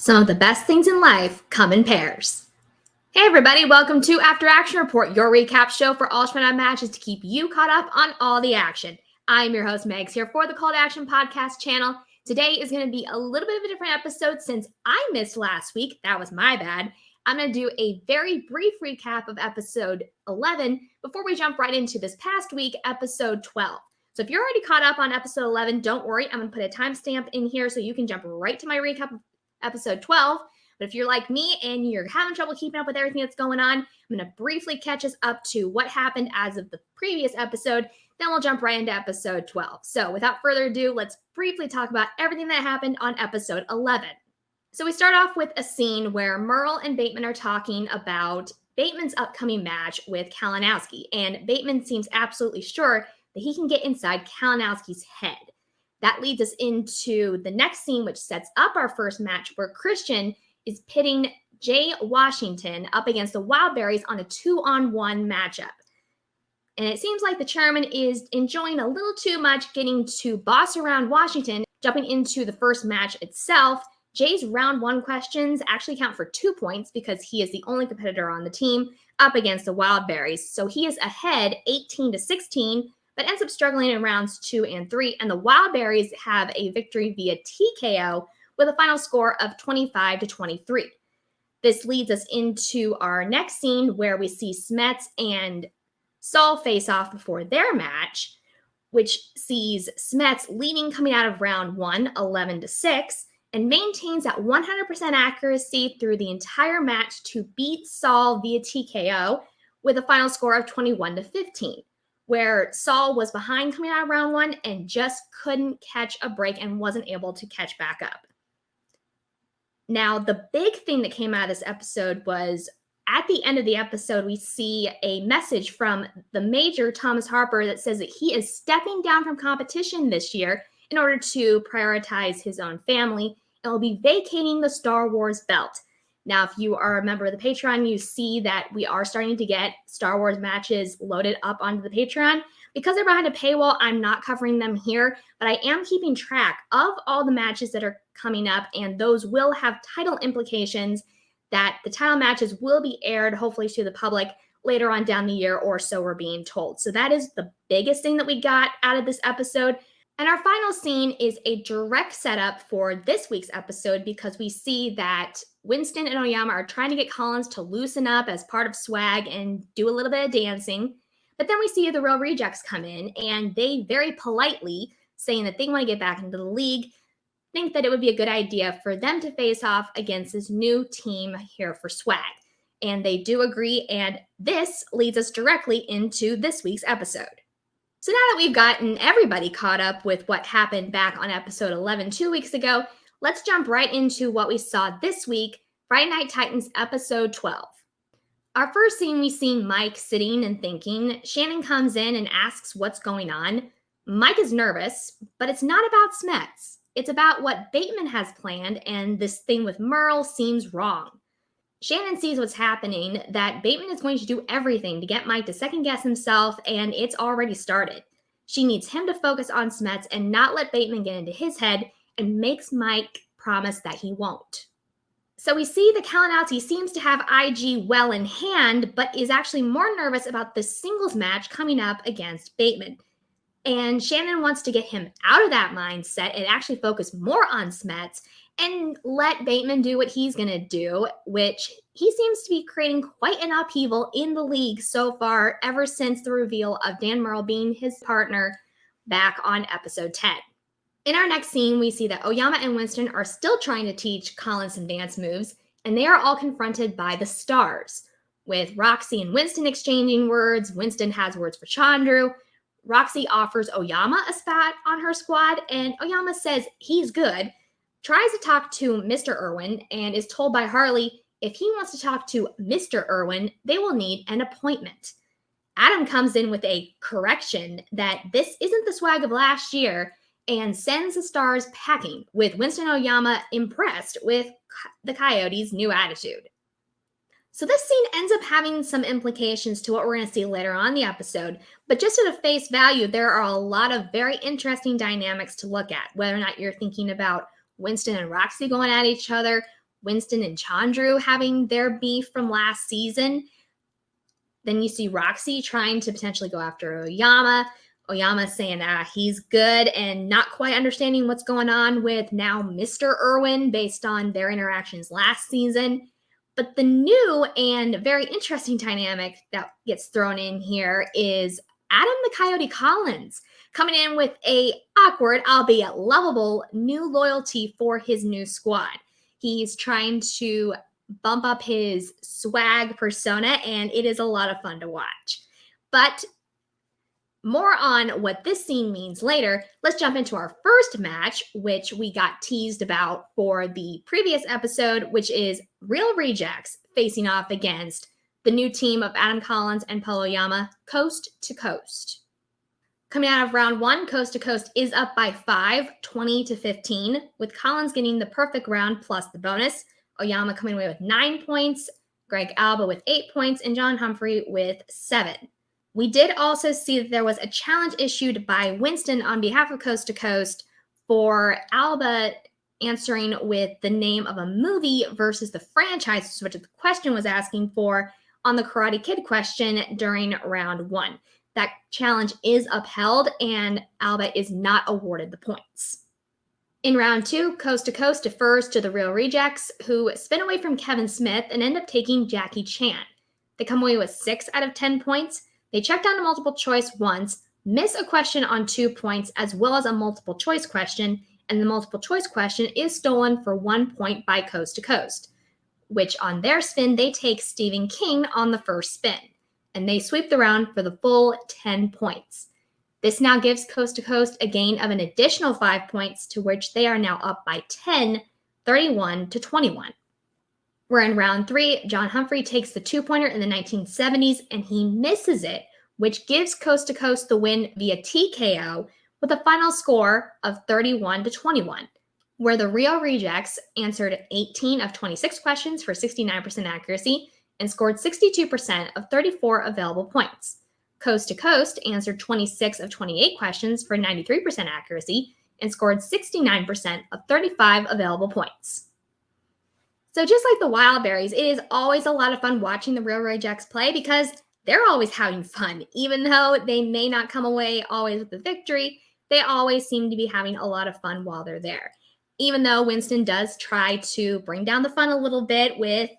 Some of the best things in life come in pairs. Hey everybody, welcome to After Action Report, your recap show for all Showdown matches to keep you caught up on all the action. I'm your host Megs here for the Call to Action podcast channel. Today is going to be a little bit of a different episode since I missed last week. That was my bad. I'm going to do a very brief recap of episode 11 before we jump right into this past week, episode 12. So if you're already caught up on episode 11, don't worry. I'm going to put a timestamp in here so you can jump right to my recap of episode 12. But if you're like me and you're having trouble keeping up with everything that's going on, I'm going to briefly catch us up to what happened as of the previous episode. Then we'll jump right into episode 12. So without further ado, let's briefly talk about everything that happened on episode 11. So we start off with a scene where Merle and Bateman are talking about Bateman's upcoming match with Kalinowski. And Bateman seems absolutely sure that he can get inside Kalinowski's head. That leads us into the next scene, which sets up our first match, where Christian is pitting Jay Washington up against the Wildberries on a 2-on-1 matchup. And it seems like the chairman is enjoying a little too much getting to boss around Washington. Jumping into the first match itself, Jay's round 1 questions actually count for 2 points because he is the only competitor on the team up against the Wildberries. So he is ahead 18-16. But ends up struggling in rounds 2 and 3, and the Wildberries have a victory via TKO with a final score of 25-23. This leads us into our next scene where we see Smets and Saul face off before their match, which sees Smets leading coming out of round 1, 11-6, and maintains that 100% accuracy through the entire match to beat Saul via TKO with a final score of 21-15. Where Saul was behind coming out of round 1 and just couldn't catch a break and wasn't able to catch back up. Now, the big thing that came out of this episode was at the end of the episode, we see a message from the Major, Thomas Harper, that says that he is stepping down from competition this year in order to prioritize his own family and will be vacating the Star Wars belt. Now, if you are a member of the Patreon, you see that we are starting to get Star Wars matches loaded up onto the Patreon. Because they're behind a paywall, I'm not covering them here, but I am keeping track of all the matches that are coming up, and those will have title implications that the title matches will be aired, hopefully to the public, later on down the year, or so we're being told. So that is the biggest thing that we got out of this episode. And our final scene is a direct setup for this week's episode because we see that Winston and Oyama are trying to get Collins to loosen up as part of swag and do a little bit of dancing. But then we see the Real Rejects come in and they very politely, saying that they want to get back into the league, think that it would be a good idea for them to face off against this new team here for swag. And they do agree, and this leads us directly into this week's episode. So now that we've gotten everybody caught up with what happened back on episode 11 2 weeks ago, let's jump right into what we saw this week, Friday Night Titans episode 12. Our first scene, we see Mike sitting and thinking. Shannon comes in and asks what's going on. Mike is nervous, but it's not about Smets. It's about what Bateman has planned, and this thing with Merle seems wrong. Shannon sees what's happening, that Bateman is going to do everything to get Mike to second guess himself, and it's already started. She needs him to focus on Smets and not let Bateman get into his head, and makes Mike promise that he won't. So we see that Kalinowski seems to have IG well in hand, but is actually more nervous about the singles match coming up against Bateman. And Shannon wants to get him out of that mindset and actually focus more on Smets and let Bateman do what he's going to do, which he seems to be creating quite an upheaval in the league so far ever since the reveal of Dan Merle being his partner back on episode 10. In our next scene, we see that Oyama and Winston are still trying to teach Collins some dance moves, and they are all confronted by the Stars, with Roxy and Winston exchanging words. Winston has words for Chandru. Roxy offers Oyama a spot on her squad, and Oyama says he's good, tries to talk to Mr. Irwin, and is told by Harley if he wants to talk to Mr. Irwin, they will need an appointment. Adam comes in with a correction that this isn't the swag of last year and sends the Stars packing, with Winston Oyama impressed with the Coyotes' new attitude. So this scene ends up having some implications to what we're going to see later on in the episode, but just at a face value, there are a lot of very interesting dynamics to look at, whether or not you're thinking about Winston and Roxy going at each other, Winston and Chandru having their beef from last season. Then you see Roxy trying to potentially go after Oyama. Oyama saying he's good and not quite understanding what's going on with now Mr. Irwin based on their interactions last season. But the new and very interesting dynamic that gets thrown in here is Adam the Coyote Collins coming in with a awkward, albeit lovable, new loyalty for his new squad. He's trying to bump up his swag persona, and it is a lot of fun to watch. But more on what this scene means later. Let's jump into our first match, which we got teased about for the previous episode, which is Real Rejects facing off against the new team of Adam Collins and Paul Oyama, Coast to Coast. Coming out of round one, Coast to Coast is up by 5, 20-15, with Collins getting the perfect round plus the bonus. Oyama coming away with 9 points, Greg Alba with 8 points, and John Humphrey with 7. We did also see that there was a challenge issued by Winston on behalf of Coast to Coast for Alba answering with the name of a movie versus the franchise, which the question was asking for on the Karate Kid question during round one. That challenge is upheld, and Alba is not awarded the points. In round two, Coast to Coast defers to the Real Rejects, who spin away from Kevin Smith and end up taking Jackie Chan. They come away with 6 out of 10 points. They check down a multiple choice once, miss a question on 2 points, as well as a multiple choice question, and the multiple choice question is stolen for 1 point by Coast to Coast, which on their spin, they take Stephen King on the first spin, and they sweep the round for the full 10 points. This now gives Coast to Coast a gain of an additional 5 points, to which they are now up by 10, 31-21. We're in round 3. John Humphrey takes the 2-pointer in the 1970s, and he misses it, which gives Coast to Coast the win via TKO with a final score of 31-21, where the Real Rejects answered 18 of 26 questions for 69% accuracy and scored 62% of 34 available points. Coast to Coast answered 26 of 28 questions for 93% accuracy and scored 69% of 35 available points. So just like the Wildberries, it is always a lot of fun watching the Real Rejects play because they're always having fun. Even though they may not come away always with the victory, they always seem to be having a lot of fun while they're there. Even though Winston does try to bring down the fun a little bit with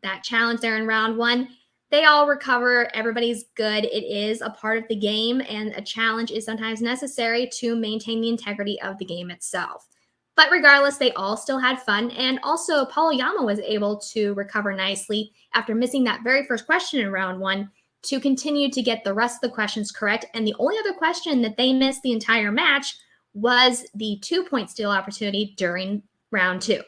that challenge there in round one, they all recover. Everybody's good. It is a part of the game, and a challenge is sometimes necessary to maintain the integrity of the game itself. But regardless, they all still had fun, and also Paul Oyama was able to recover nicely after missing that very first question in round one to continue to get the rest of the questions correct. And the only other question that they missed the entire match was the 2-point steal opportunity during round two.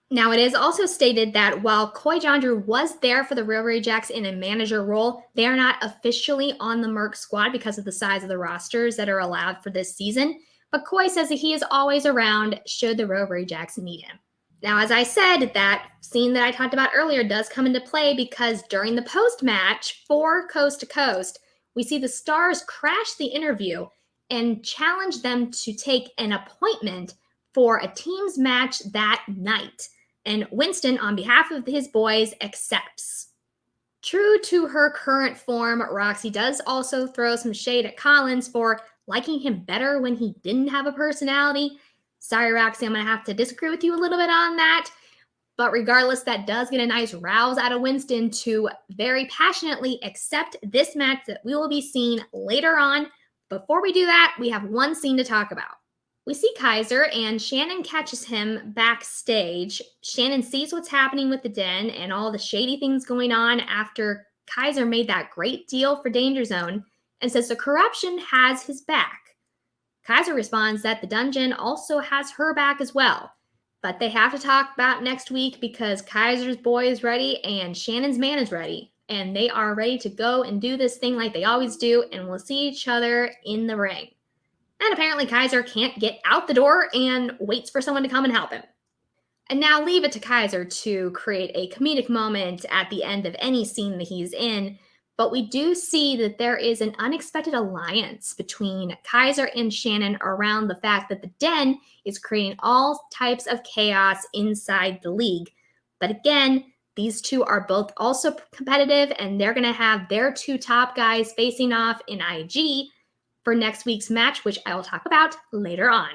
Now, it is also stated that while Koi Jandru was there for the Real Rejects in a manager role, they are not officially on the Merc squad because of the size of the rosters that are allowed for this season. But Koi says that he is always around should the Real Rejects need him. Now, as I said, that scene that I talked about earlier does come into play because during the post-match for Coast to Coast, we see the stars crash the interview and challenge them to take an appointment for a team's match that night. And Winston, on behalf of his boys, accepts. True to her current form, Roxy does also throw some shade at Collins for liking him better when he didn't have a personality. Sorry, Roxy, I'm going to have to disagree with you a little bit on that. But regardless, that does get a nice rouse out of Winston to very passionately accept this match that we will be seeing later on. Before we do that, we have one scene to talk about. We see Kaiser, and Shannon catches him backstage. Shannon sees what's happening with the den and all the shady things going on after Kaiser made that great deal for Danger Zone and says the corruption has his back. Kaiser responds that the dungeon also has her back as well. But they have to talk about next week because Kaiser's boy is ready and Shannon's man is ready. And they are ready to go and do this thing like they always do, and we'll see each other in the ring. And apparently Kaiser can't get out the door and waits for someone to come and help him. And now leave it to Kaiser to create a comedic moment at the end of any scene that he's in. But we do see that there is an unexpected alliance between Kaiser and Shannon around the fact that the den is creating all types of chaos inside the league, But again, these two are both also competitive, and they're going to have their two top guys facing off in IG for next week's match, which I will talk about later on.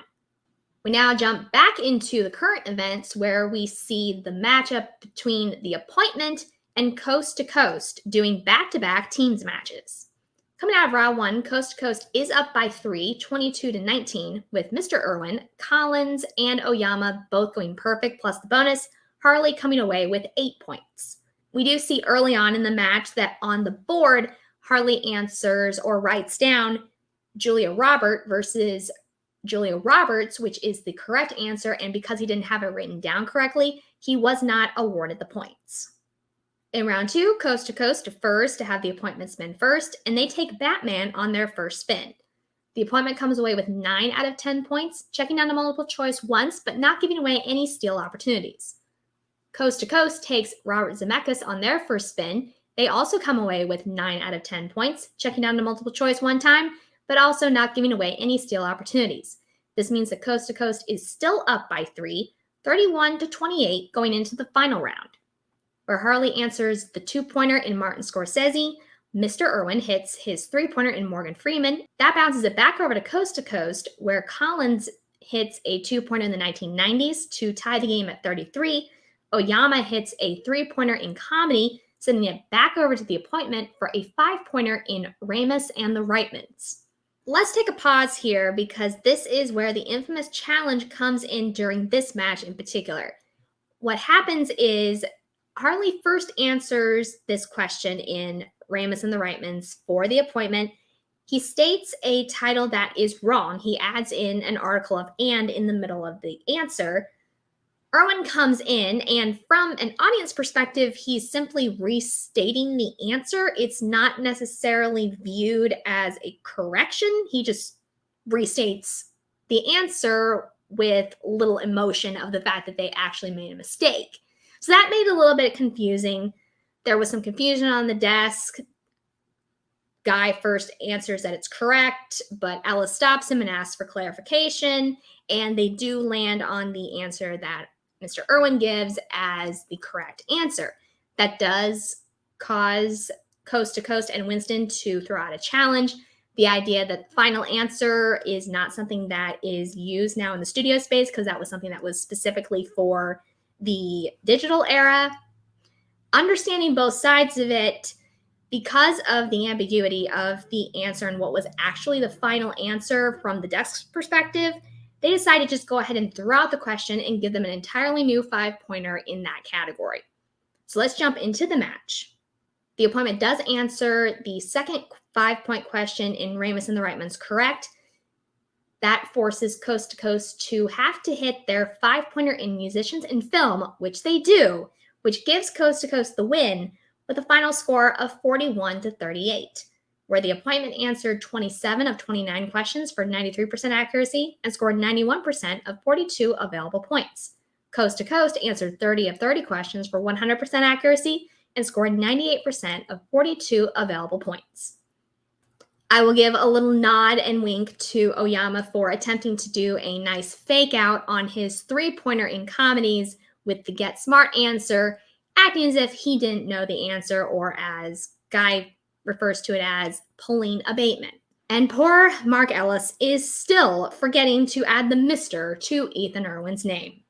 We now jump back into the current events where we see the matchup between the appointment and Coast to Coast doing back-to-back teams matches. Coming out of round one, Coast to Coast is up by 3, 22-19, with Mr. Irwin, Collins, and Oyama both going perfect, plus the bonus, Harley coming away with 8 points. We do see early on in the match that on the board, Harley answers or writes down Julia Robert versus Julia Roberts, which is the correct answer, and because he didn't have it written down correctly, he was not awarded the points. In round two, Coast to Coast defers to have the appointment spin first, and they take Batman on their first spin. The appointment comes away with 9 out of 10 points, checking down the multiple choice once, but not giving away any steal opportunities. Coast to Coast takes Robert Zemeckis on their first spin. They also come away with 9 out of 10 points, checking down the multiple choice one time, but also not giving away any steal opportunities. This means that Coast to Coast is still up by 3, 31-28 going into the final round, where Harley answers the 2-pointer in Martin Scorsese. Mr. Irwin hits his 3-pointer in Morgan Freeman. That bounces it back over to Coast, where Collins hits a 2-pointer in the 1990s to tie the game at 33. Oyama hits a 3-pointer in comedy, sending it back over to the appointment for a 5-pointer in Ramus and the Reitmans. Let's take a pause here because this is where the infamous challenge comes in during this match in particular. What happens is Harley first answers this question in Ramus and the Reitmans for the appointment. He states a title that is wrong. He adds in an article of "and" in the middle of the answer. Irwin comes in, and from an audience perspective, he's simply restating the answer. It's not necessarily viewed as a correction. He just restates the answer with little emotion of the fact that they actually made a mistake. So that made it a little bit confusing. There was some confusion on the desk. Guy first answers that it's correct, but Ellis stops him and asks for clarification, and they do land on the answer that Mr. Irwin gives as the correct answer. That does cause Coast to Coast and Winston to throw out a challenge. The idea that the final answer is not something that is used now in the studio space, because that was something that was specifically for the digital era. Understanding both sides of it, because of the ambiguity of the answer and what was actually the final answer from the desk's perspective, they decided to just go ahead and throw out the question and give them an entirely new 5-pointer in that category. So let's jump into the match. The appointment does answer the second 5-point question in Ramus and the Reitmans correct. That forces Coast to Coast to have to hit their 5-pointer in musicians and film, which they do, which gives Coast to Coast the win with a final score of 41-38. Where the appointment answered 27 of 29 questions for 93% accuracy and scored 91% of 42 available points. Coast to Coast answered 30 of 30 questions for 100% accuracy and scored 98% of 42 available points. I will give a little nod and wink to Oyama for attempting to do a nice fake out on his 3-pointer in comedies with the Get Smart answer, acting as if he didn't know the answer, or as Guy refers to it as pulling abatement. And poor Mark Ellis is still forgetting to add the Mr. to Ethan Irwin's name.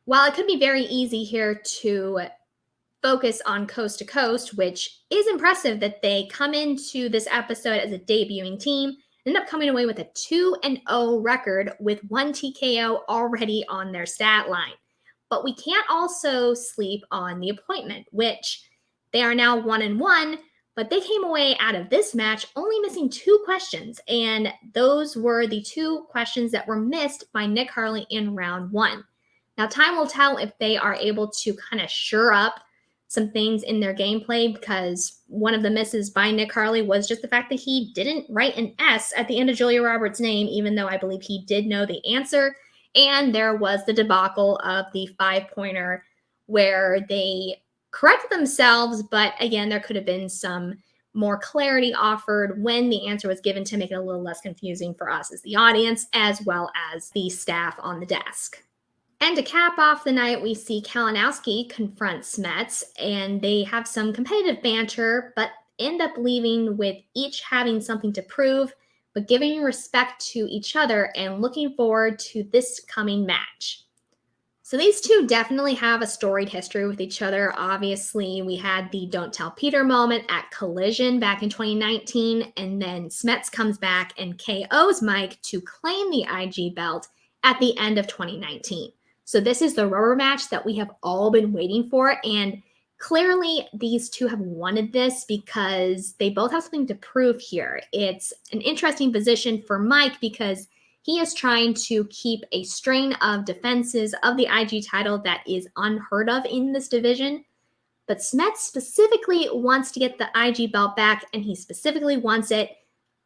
While it could be very easy here to focus on Coast to Coast, which is impressive that they come into this episode as a debuting team, end up coming away with a 2-0 record with 1 TKO already on their stat line. But we can't also sleep on the appointment, which they are now 1-1, but they came away out of this match only missing 2 questions, and those were the 2 questions that were missed by Nick Harley in round 1. Now, time will tell if they are able to kind of shore up some things in their gameplay, because one of the misses by Nick Harley was just the fact that he didn't write an S at the end of Julia Roberts' name, even though I believe he did know the answer. And there was the debacle of the 5-pointer where they corrected themselves, but again, there could have been some more clarity offered when the answer was given to make it a little less confusing for us as the audience, as well as the staff on the desk. And to cap off the night, we see Kalinowski confront Smets, and they have some competitive banter, but end up leaving with each having something to prove, but giving respect to each other and looking forward to this coming match. So these two definitely have a storied history with each other. Obviously, we had the Don't Tell Peter moment at Collision back in 2019, and then Smets comes back and KOs Mike to claim the IG belt at the end of 2019. So this is the rubber match that we have all been waiting for, and clearly these two have wanted this because they both have something to prove here. It's an interesting position for Mike because he is trying to keep a string of defenses of the IG title that is unheard of in this division. But Smets specifically wants to get the IG belt back, and he specifically wants it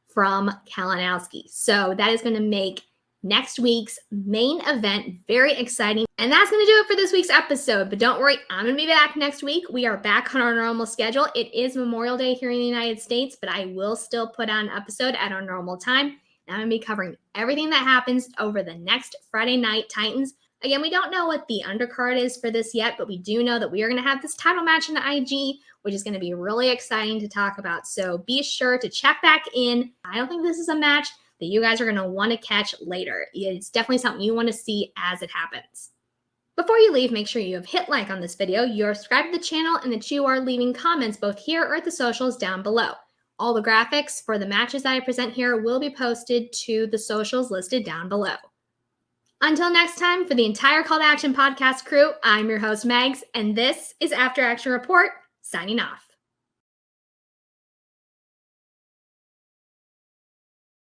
from Kalinowski. So that is going to make next week's main event very exciting. And that's going to do it for this week's episode. But don't worry, I'm going to be back next week. We are back on our normal schedule. It is Memorial Day here in the United States, but I will still put on an episode at our normal time. I'm going to be covering everything that happens over the next Friday Night Titans. Again, we don't know what the undercard is for this yet, but we do know that we are going to have this title match in the IG, which is going to be really exciting to talk about. So be sure to check back in. I don't think this is a match that you guys are going to want to catch later. It's definitely something you want to see as it happens. Before you leave, make sure you have hit like on this video, you're subscribed to the channel, and that you are leaving comments both here or at the socials down below. All the graphics for the matches that I present here will be posted to the socials listed down below. Until next time, for the entire Call to Action podcast crew, I'm your host, Megs, and this is After Action Report, signing off.